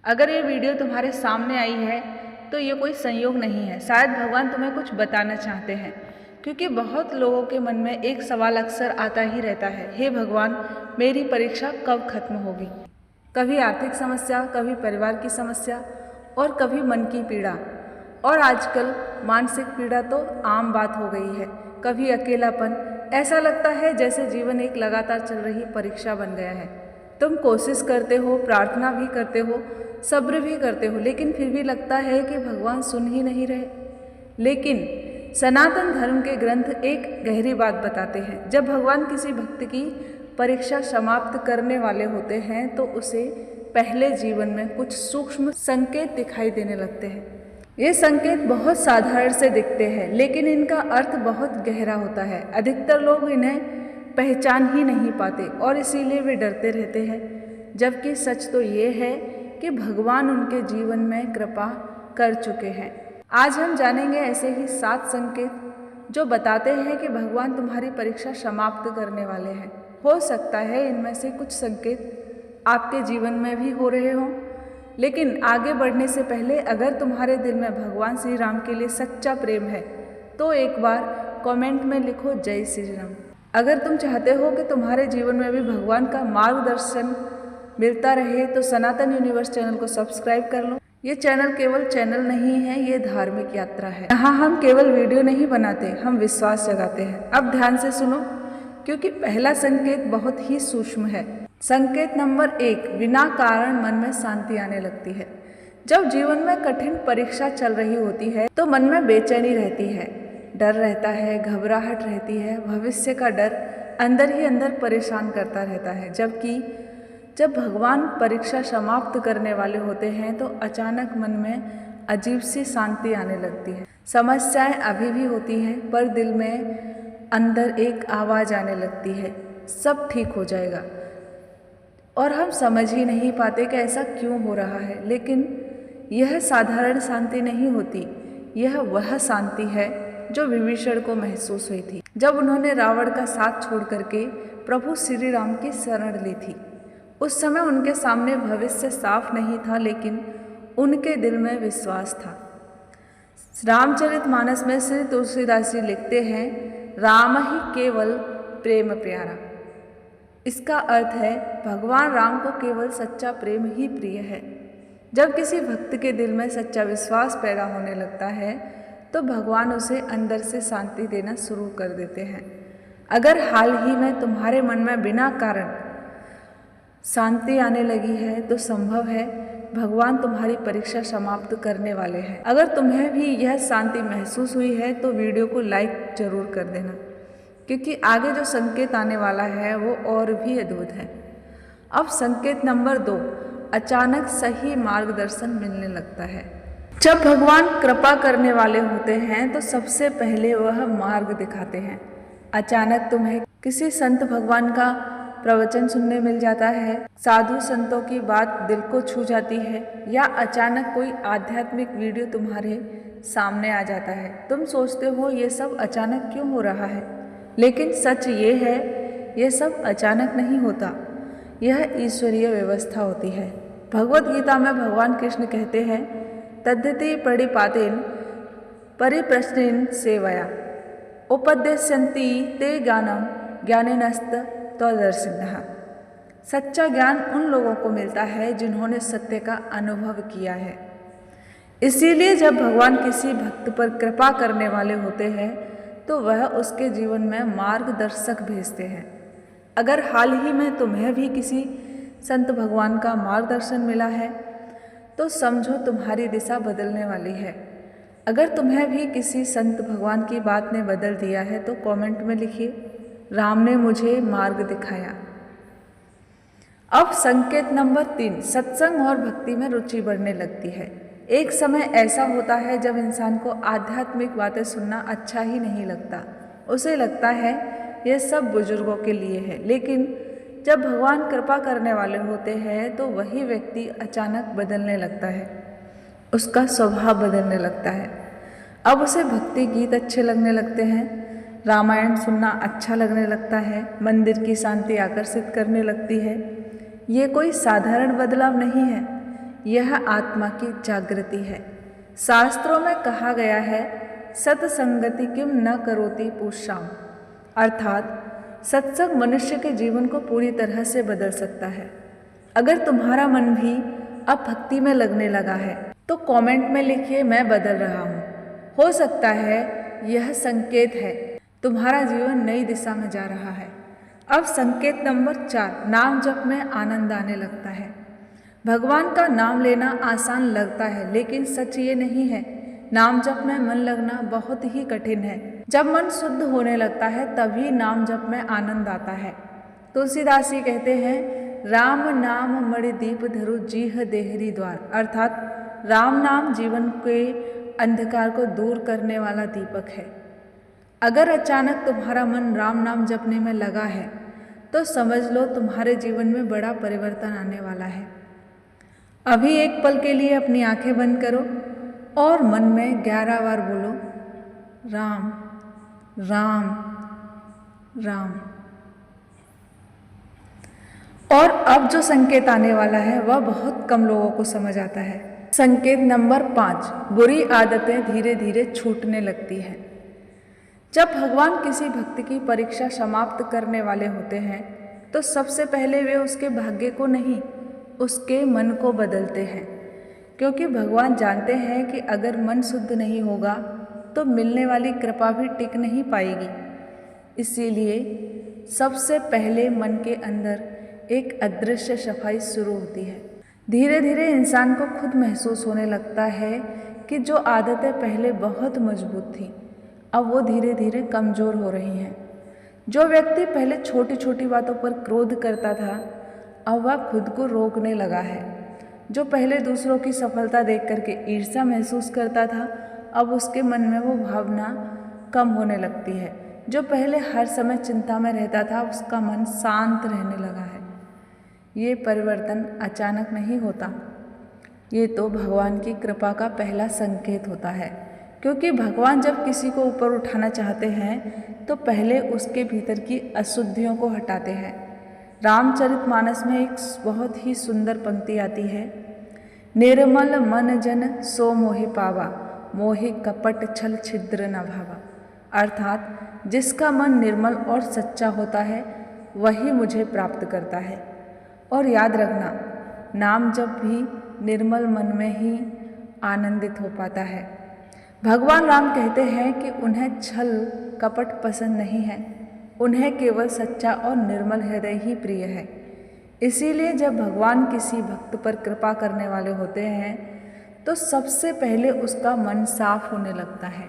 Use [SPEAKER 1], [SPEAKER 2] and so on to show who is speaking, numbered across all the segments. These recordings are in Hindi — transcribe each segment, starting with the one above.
[SPEAKER 1] अगर ये वीडियो तुम्हारे सामने आई है तो ये कोई संयोग नहीं है, शायद भगवान तुम्हें कुछ बताना चाहते हैं। क्योंकि बहुत लोगों के मन में एक सवाल अक्सर आता ही रहता है, हे भगवान, मेरी परीक्षा कब खत्म होगी। कभी आर्थिक समस्या, कभी परिवार की समस्या और कभी मन की पीड़ा। और आजकल मानसिक पीड़ा तो आम बात हो गई है। कभी अकेलापन, ऐसा लगता है जैसे जीवन एक लगातार चल रही परीक्षा बन गया है। तुम कोशिश करते हो, प्रार्थना भी करते हो, सब्र भी करते हो, लेकिन फिर भी लगता है कि भगवान सुन ही नहीं रहे। लेकिन सनातन धर्म के ग्रंथ एक गहरी बात बताते हैं। जब भगवान किसी भक्त की परीक्षा समाप्त करने वाले होते हैं तो उसे पहले जीवन में कुछ सूक्ष्म संकेत दिखाई देने लगते हैं। ये संकेत बहुत साधारण से दिखते हैं, लेकिन इनका अर्थ बहुत गहरा होता है। अधिकतर लोग इन्हें पहचान ही नहीं पाते और इसीलिए वे डरते रहते हैं। जबकि सच तो ये है कि भगवान उनके जीवन में कृपा कर चुके हैं। आज हम जानेंगे ऐसे ही 7 संकेत जो बताते हैं कि भगवान तुम्हारी परीक्षा समाप्त करने वाले हैं। हो सकता है इनमें से कुछ संकेत आपके जीवन में भी हो रहे हों। लेकिन आगे बढ़ने से पहले, अगर तुम्हारे दिल में भगवान श्री राम के लिए सच्चा प्रेम है तो एक बार कमेंट में लिखो जय श्री राम। अगर तुम चाहते हो कि तुम्हारे जीवन में भी भगवान का मार्गदर्शन मिलता रहे तो सनातन यूनिवर्स चैनल को सब्सक्राइब कर लो। ये चैनल केवल चैनल नहीं है, ये धार्मिक यात्रा है। यहाँ हम केवल वीडियो नहीं बनाते, हम विश्वास जगाते हैं। अब ध्यान से सुनो, क्योंकि पहला संकेत बहुत ही सूक्ष्म है। संकेत नंबर 1, बिना कारण मन में शांति आने लगती है। जब जीवन में कठिन परीक्षा चल रही होती है तो मन में बेचैनी रहती है, डर रहता है, घबराहट रहती है, भविष्य का डर अंदर ही अंदर परेशान करता रहता है। जबकि जब भगवान परीक्षा समाप्त करने वाले होते हैं तो अचानक मन में अजीब सी शांति आने लगती है। समस्याएं अभी भी होती हैं, पर दिल में अंदर एक आवाज़ आने लगती है, सब ठीक हो जाएगा। और हम समझ ही नहीं पाते कि ऐसा क्यों हो रहा है। लेकिन यह साधारण शांति नहीं होती, यह वह शांति है जो विभीषण को महसूस हुई थी जब उन्होंने रावण का साथ छोड़ करके प्रभु श्री राम की शरण ली थी। उस समय उनके सामने भविष्य साफ नहीं था, लेकिन उनके दिल में विश्वास था। रामचरितमानस में श्री तुलसीदास जी लिखते हैं, राम ही केवल प्रेम प्यारा। इसका अर्थ है भगवान राम को केवल सच्चा प्रेम ही प्रिय है। जब किसी भक्त के दिल में सच्चा विश्वास पैदा होने लगता है तो भगवान उसे अंदर से शांति देना शुरू कर देते हैं। अगर हाल ही में तुम्हारे मन में बिना कारण शांति आने लगी है तो संभव है भगवान तुम्हारी परीक्षा समाप्त करने वाले हैं। अगर तुम्हें भी यह शांति महसूस हुई है तो वीडियो को लाइक जरूर कर देना, क्योंकि आगे जो संकेत आने वाला है वो और भी अद्भुत है। अब संकेत नंबर 2, अचानक सही मार्गदर्शन मिलने लगता है। जब भगवान कृपा करने वाले होते हैं तो सबसे पहले वह मार्ग दिखाते हैं। अचानक तुम्हें किसी संत भगवान का प्रवचन सुनने मिल जाता है, साधु संतों की बात दिल को छू जाती है, या अचानक कोई आध्यात्मिक वीडियो तुम्हारे सामने आ जाता है। तुम सोचते हो ये सब अचानक क्यों हो रहा है, लेकिन सच ये है ये सब अचानक नहीं होता, यह ईश्वरीय व्यवस्था होती है। भगवत गीता में भगवान कृष्ण कहते हैं, तद्धति प्रणिपातेन परिप्रश्नेन सेवया उपदेशन्ति ते ज्ञानम ज्ञानेनस्त तदर्शिनः। सच्चा ज्ञान उन लोगों को मिलता है जिन्होंने सत्य का अनुभव किया है। इसीलिए जब भगवान किसी भक्त पर कृपा करने वाले होते हैं तो वह उसके जीवन में मार्गदर्शक भेजते हैं। अगर हाल ही में तुम्हें भी किसी संत भगवान का मार्गदर्शन मिला है तो समझो तुम्हारी दिशा बदलने वाली है। अगर तुम्हें भी किसी संत भगवान की बात ने बदल दिया है तो कमेंट में लिखिए, राम ने मुझे मार्ग दिखाया। अब संकेत नंबर 3, सत्संग और भक्ति में रुचि बढ़ने लगती है। एक समय ऐसा होता है जब इंसान को आध्यात्मिक बातें सुनना अच्छा ही नहीं लगता। उसे लगता है यह सब बुजुर्गों के लिए है। लेकिन जब भगवान कृपा करने वाले होते हैं तो वही व्यक्ति अचानक बदलने लगता है, उसका स्वभाव बदलने लगता है। अब उसे भक्ति गीत अच्छे लगने लगते हैं, रामायण सुनना अच्छा लगने लगता है, मंदिर की शांति आकर्षित करने लगती है। ये कोई साधारण बदलाव नहीं है, यह आत्मा की जागृति है। शास्त्रों में कहा गया है, सत्संगति किम न करोति पुष्षाम, अर्थात सत्संग मनुष्य के जीवन को पूरी तरह से बदल सकता है। अगर तुम्हारा मन भी अब भक्ति में लगने लगा है तो कमेंट में लिखिए, मैं बदल रहा हूँ। हो सकता है यह संकेत है, तुम्हारा जीवन नई दिशा में जा रहा है। अब संकेत नंबर 4, नाम जप में आनंद आने लगता है। भगवान का नाम लेना आसान लगता है, लेकिन सच ये नहीं है। नाम जप में मन लगना बहुत ही कठिन है। जब मन शुद्ध होने लगता है तभी नाम जप में आनंद आता है। तुलसीदास जी कहते हैं, राम नाम मणि दीप धरु जीह देहरी द्वार, अर्थात राम नाम जीवन के अंधकार को दूर करने वाला दीपक है। अगर अचानक तुम्हारा मन राम नाम जपने में लगा है तो समझ लो तुम्हारे जीवन में बड़ा परिवर्तन आने वाला है। अभी एक पल के लिए अपनी आंखें बंद करो और मन में 11 बार बोलो, राम राम राम। और अब जो संकेत आने वाला है वह बहुत कम लोगों को समझ आता है। संकेत नंबर 5, बुरी आदतें धीरे धीरे छूटने लगती हैं। जब भगवान किसी भक्त की परीक्षा समाप्त करने वाले होते हैं तो सबसे पहले वे उसके भाग्य को नहीं, उसके मन को बदलते हैं, क्योंकि भगवान जानते हैं कि अगर मन शुद्ध नहीं होगा तो मिलने वाली कृपा भी टिक नहीं पाएगी। इसीलिए सबसे पहले मन के अंदर एक अदृश्य सफाई शुरू होती है। धीरे धीरे इंसान को खुद महसूस होने लगता है कि जो आदतें पहले बहुत मजबूत थीं अब वो धीरे धीरे कमज़ोर हो रही हैं। जो व्यक्ति पहले छोटी छोटी बातों पर क्रोध करता था अब वह खुद को रोकने लगा है। जो पहले दूसरों की सफलता देख करके ईर्ष्या महसूस करता था अब उसके मन में वो भावना कम होने लगती है। जो पहले हर समय चिंता में रहता था उसका मन शांत रहने लगा है। ये परिवर्तन अचानक नहीं होता, ये तो भगवान की कृपा का पहला संकेत होता है। क्योंकि भगवान जब किसी को ऊपर उठाना चाहते हैं तो पहले उसके भीतर की अशुद्धियों को हटाते हैं। रामचरितमानस में एक बहुत ही सुंदर पंक्ति आती है, निर्मल मन जन सो मोहि पावा, मोहि कपट छल छिद्र न भावा, अर्थात जिसका मन निर्मल और सच्चा होता है वही मुझे प्राप्त करता है। और याद रखना, नाम जब भी निर्मल मन में ही आनंदित हो पाता है। भगवान राम कहते हैं कि उन्हें छल कपट पसंद नहीं है, उन्हें केवल सच्चा और निर्मल हृदय ही प्रिय है। इसीलिए जब भगवान किसी भक्त पर कृपा करने वाले होते हैं तो सबसे पहले उसका मन साफ होने लगता है।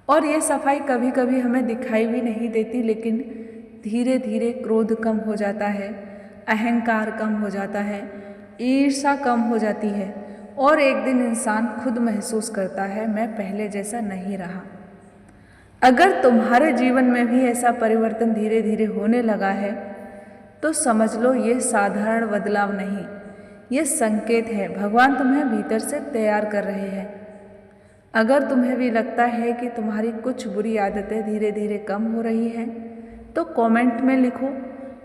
[SPEAKER 1] और ये सफाई कभी कभी हमें दिखाई भी नहीं देती, लेकिन धीरे धीरे क्रोध कम हो जाता है, अहंकार कम हो जाता है, ईर्ष्या कम हो जाती है और एक दिन इंसान खुद महसूस करता है, मैं पहले जैसा नहीं रहा। अगर तुम्हारे जीवन में भी ऐसा परिवर्तन धीरे धीरे होने लगा है तो समझ लो ये साधारण बदलाव नहीं, ये संकेत है। भगवान तुम्हें भीतर से तैयार कर रहे हैं। अगर तुम्हें भी लगता है कि तुम्हारी कुछ बुरी आदतें धीरे धीरे कम हो रही हैं तो कमेंट में लिखो,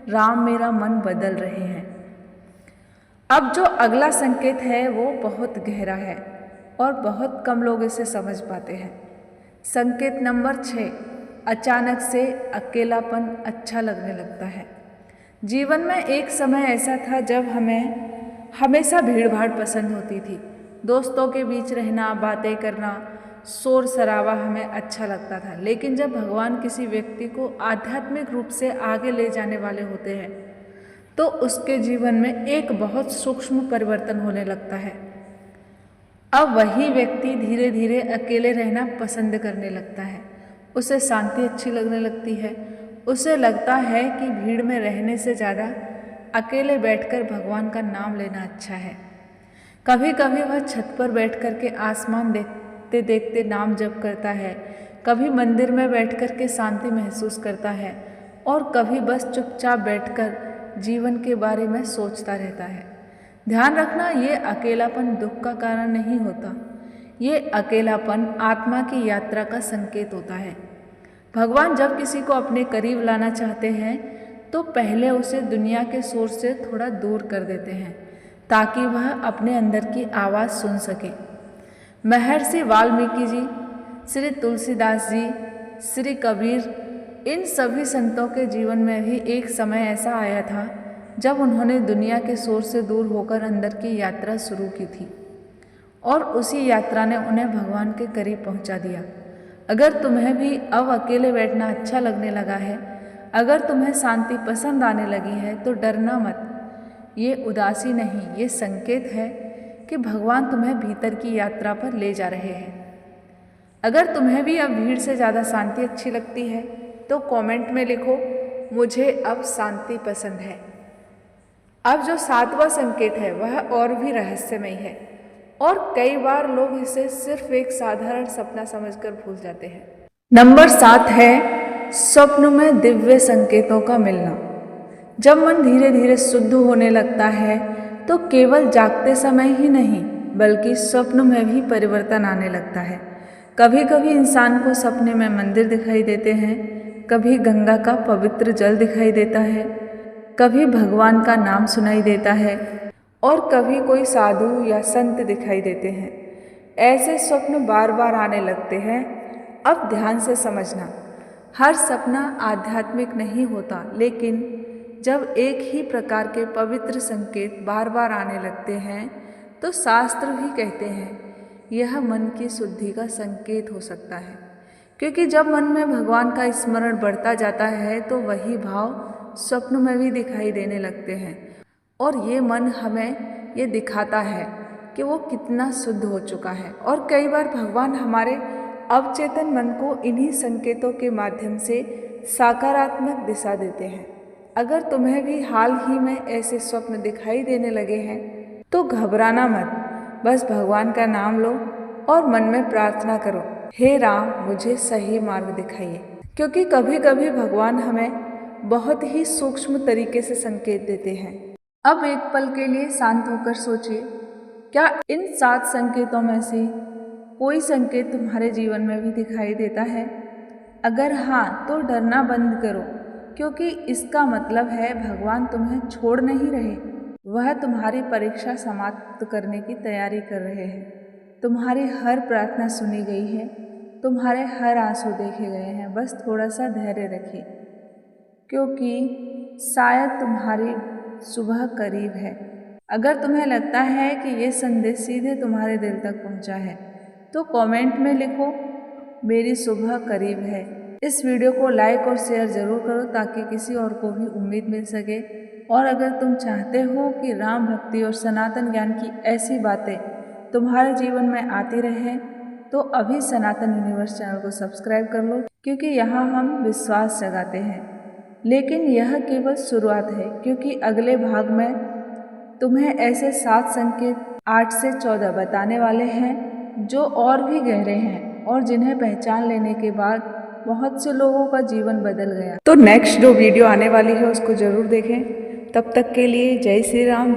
[SPEAKER 1] राम मेरा मन बदल रहे हैं। अब जो अगला संकेत है वो बहुत गहरा है और बहुत कम लोग इसे समझ पाते हैं। संकेत नंबर 6, अचानक से अकेलापन अच्छा लगने लगता है। जीवन में एक समय ऐसा था जब हमें हमेशा भीड़ भाड़ पसंद होती थी। दोस्तों के बीच रहना, बातें करना, शोर शराबा हमें अच्छा लगता था। लेकिन जब भगवान किसी व्यक्ति को आध्यात्मिक रूप से आगे ले जाने वाले होते हैं तो उसके जीवन में एक बहुत सूक्ष्म परिवर्तन होने लगता है। अब वही व्यक्ति धीरे धीरे अकेले रहना पसंद करने लगता है। उसे शांति अच्छी लगने लगती है। उसे लगता है कि भीड़ में रहने से ज़्यादा अकेले बैठकर भगवान का नाम लेना अच्छा है। कभी कभी वह छत पर बैठ कर के आसमान देखते देखते नाम जप करता है, कभी मंदिर में बैठ कर के शांति महसूस करता है और कभी बस चुपचाप बैठकर जीवन के बारे में सोचता रहता है। ध्यान रखना, ये अकेलापन दुख का कारण नहीं होता, ये अकेलापन आत्मा की यात्रा का संकेत होता है। भगवान जब किसी को अपने करीब लाना चाहते हैं तो पहले उसे दुनिया के शोर से थोड़ा दूर कर देते हैं, ताकि वह अपने अंदर की आवाज़ सुन सके। महर्षि वाल्मीकि जी, श्री तुलसीदास जी, श्री कबीर, इन सभी संतों के जीवन में भी एक समय ऐसा आया था जब उन्होंने दुनिया के शोर से दूर होकर अंदर की यात्रा शुरू की थी और उसी यात्रा ने उन्हें भगवान के करीब पहुंचा दिया। अगर तुम्हें भी अब अकेले बैठना अच्छा लगने लगा है, अगर तुम्हें शांति पसंद आने लगी है, तो डरना मत। ये उदासी नहीं, ये संकेत है कि भगवान तुम्हें भीतर की यात्रा पर ले जा रहे हैं। अगर तुम्हें भी अब भीड़ से ज़्यादा शांति अच्छी लगती है तो कमेंट में लिखो, मुझे अब शांति पसंद है। अब जो 7वां संकेत है वह और भी रहस्यमय है और कई बार लोग इसे सिर्फ एक साधारण सपना समझकर भूल जाते हैं। नंबर 7 है स्वप्न में दिव्य संकेतों का मिलना। जब मन धीरे धीरे शुद्ध होने लगता है तो केवल जागते समय ही नहीं बल्कि स्वप्न में भी परिवर्तन आने लगता है। कभी कभी इंसान को सपने में मंदिर दिखाई देते हैं, कभी गंगा का पवित्र जल दिखाई देता है, कभी भगवान का नाम सुनाई देता है और कभी कोई साधु या संत दिखाई देते हैं। ऐसे स्वप्न बार बार आने लगते हैं। अब ध्यान से समझना, हर सपना आध्यात्मिक नहीं होता, लेकिन जब एक ही प्रकार के पवित्र संकेत बार बार आने लगते हैं तो शास्त्र भी कहते हैं यह मन की शुद्धि का संकेत हो सकता है, क्योंकि जब मन में भगवान का स्मरण बढ़ता जाता है तो वही भाव स्वप्न में भी दिखाई देने लगते हैं और ये मन हमें ये दिखाता है कि वो कितना शुद्ध हो चुका है। और कई बार भगवान हमारे अवचेतन मन को इन्हीं संकेतों के माध्यम से सकारात्मक दिशा देते हैं। अगर तुम्हें भी हाल ही में ऐसे स्वप्न दिखाई देने लगे हैं तो घबराना मत, बस भगवान का नाम लो और मन में प्रार्थना करो, हे राम मुझे सही मार्ग दिखाइए। क्योंकि कभी कभी भगवान हमें बहुत ही सूक्ष्म तरीके से संकेत देते हैं। अब एक पल के लिए शांत होकर सोचिए, क्या इन 7 संकेतों में से कोई संकेत तुम्हारे जीवन में भी दिखाई देता है? अगर हाँ तो डरना बंद करो, क्योंकि इसका मतलब है भगवान तुम्हें छोड़ नहीं रहे, वह तुम्हारी परीक्षा समाप्त करने की तैयारी कर रहे हैं। तुम्हारी हर प्रार्थना सुनी गई है, तुम्हारे हर आंसू देखे गए हैं। बस थोड़ा सा धैर्य रखिए, क्योंकि शायद तुम्हारी सुबह करीब है। अगर तुम्हें लगता है कि ये संदेश सीधे तुम्हारे दिल तक पहुंचा है तो कमेंट में लिखो, मेरी सुबह करीब है। इस वीडियो को लाइक और शेयर ज़रूर करो ताकि किसी और को भी उम्मीद मिल सके। और अगर तुम चाहते हो कि राम भक्ति और सनातन ज्ञान की ऐसी बातें तुम्हारे जीवन में आती रहें तो अभी सनातन यूनिवर्स चैनल को सब्सक्राइब कर लो, क्योंकि यहाँ हम विश्वास जगाते हैं। लेकिन यह केवल शुरुआत है, क्योंकि अगले भाग में तुम्हें ऐसे 7 संकेत 8 से 14 बताने वाले हैं जो और भी गहरे हैं और जिन्हें पहचान लेने के बाद बहुत से लोगों का जीवन बदल गया। तो नेक्स्ट जो वीडियो आने वाली है उसको ज़रूर देखें। तब तक के लिए जय श्री राम।